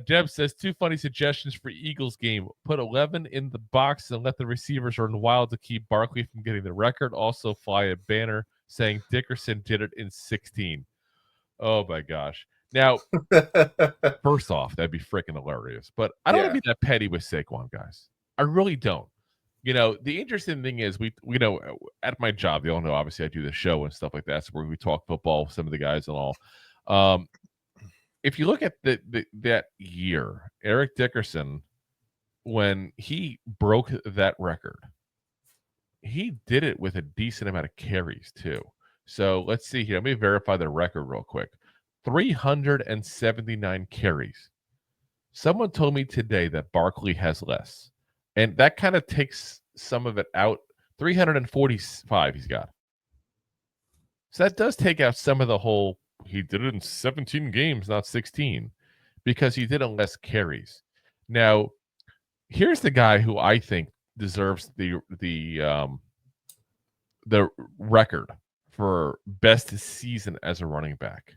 Deb says, 2 funny suggestions for Eagles game. Put 11 in the box and let the receivers run wild to keep Barkley from getting the record. Also fly a banner saying Dickerson did it in 16. Oh, my gosh. Now, first off, that'd be freaking hilarious. But I don't want to be that petty with Saquon, guys. I really don't. The interesting thing is we know at my job, they all know, obviously, I do the show and stuff like that, so where we talk football with some of the guys and all. If you look at that year, Eric Dickerson, when he broke that record, he did it with a decent amount of carries too. So let's see here. Let me verify the record real quick. 379 carries. Someone told me today that Barkley has less. And that kind of takes some of it out. 345 he's got. So that does take out some of the whole, he did it in 17 games, not 16, because he did it less carries. Now, here's the guy who I think deserves the record for best season as a running back.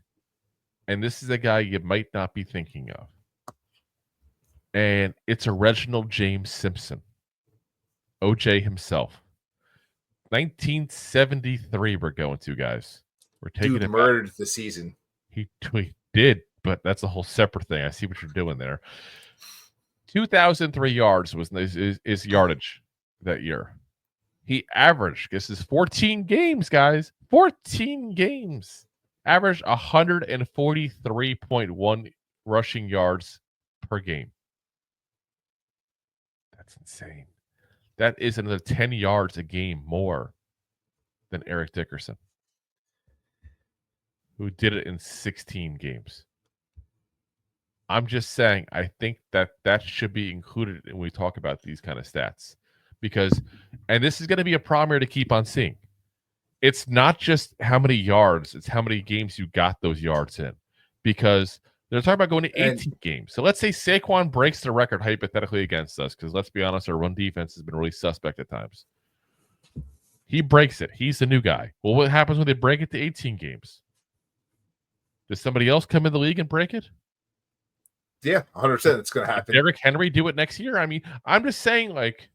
And this is a guy you might not be thinking of. And it's a Reginald James Simpson. OJ himself. 1973 we're going to, guys. We're taking Dude murdered the season. He did, but that's a whole separate thing. I see what you're doing there. 2,003 yards was his yardage that year. He averaged, this is 14 games, guys. 14 games. Averaged 143.1 rushing yards per game. That's insane. That is another 10 yards a game more than Eric Dickerson, who did it in 16 games. I'm just saying, I think that should be included when we talk about these kind of stats. Because, and this is going to be a problem here to keep on seeing. It's not just how many yards, it's how many games you got those yards in. Because they're talking about going to 18 games. So let's say Saquon breaks the record hypothetically against us, because let's be honest, our run defense has been really suspect at times. He breaks it. He's the new guy. Well, what happens when they break it to 18 games? Does somebody else come in the league and break it? Yeah, 100%. It's going to happen. Did Derrick Henry do it next year? I mean, I'm just saying, like,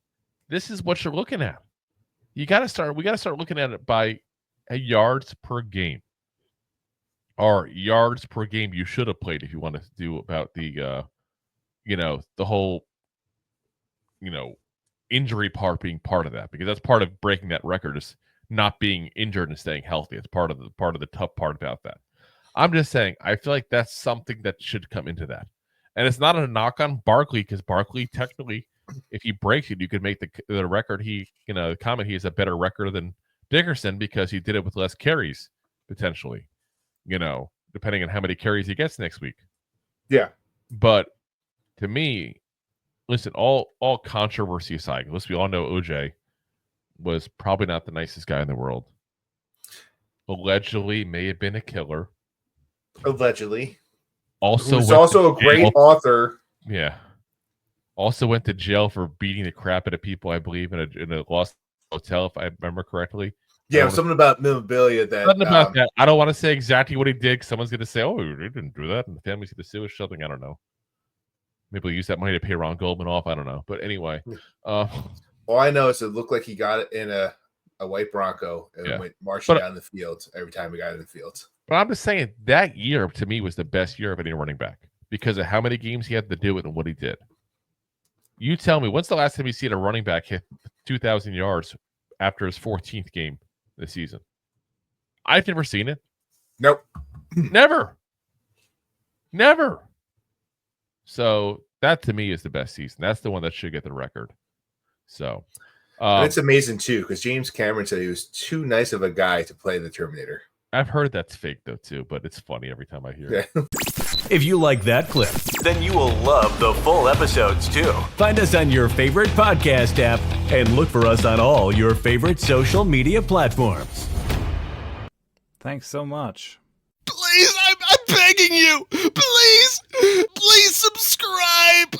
this is what you're looking at. We got to start looking at it by a yards per game. Or yards per game you should have played if you want to do about the the whole injury part being part of that, because that's part of breaking that record is not being injured and staying healthy. It's part of the tough part about that. I'm just saying, I feel like that's something that should come into that. And it's not a knock on Barkley, because Barkley technically, if he breaks it, you could make the record. He comment he has a better record than Dickerson because he did it with less carries potentially. Depending on how many carries he gets next week. Yeah. But to me, listen, all controversy aside, we all know OJ was probably not the nicest guy in the world. Allegedly may have been a killer. Allegedly. Who's also a great author. Yeah. Also went to jail for beating the crap out of people, I believe, in a lost hotel, if I remember correctly. Yeah, something about memorabilia that. Something about that. I don't want to say exactly what he did. Someone's going to say, "Oh, he didn't do that," and the family's going to sue or something. I don't know. Maybe we'll use that money to pay Ron Goldman off. I don't know. But anyway, all I know is it looked like he got it in a white Bronco and went marching down the field every time he got in the field. But I'm just saying that year to me was the best year of any running back because of how many games he had to do it and what he did. You tell me, when's the last time you seen a running back hit 2,000 yards after his 14th game this season? I've never seen it. Nope. Never. So that to me is the best season. That's the one that should get the record. So and it's amazing too, because James Cameron said he was too nice of a guy to play the Terminator. I've heard that's fake though too, but it's funny every time I hear it. If you like that clip, then you will love the full episodes too. Find us on your favorite podcast app and look for us on all your favorite social media platforms. Thanks so much. Please, I'm begging you. Please subscribe.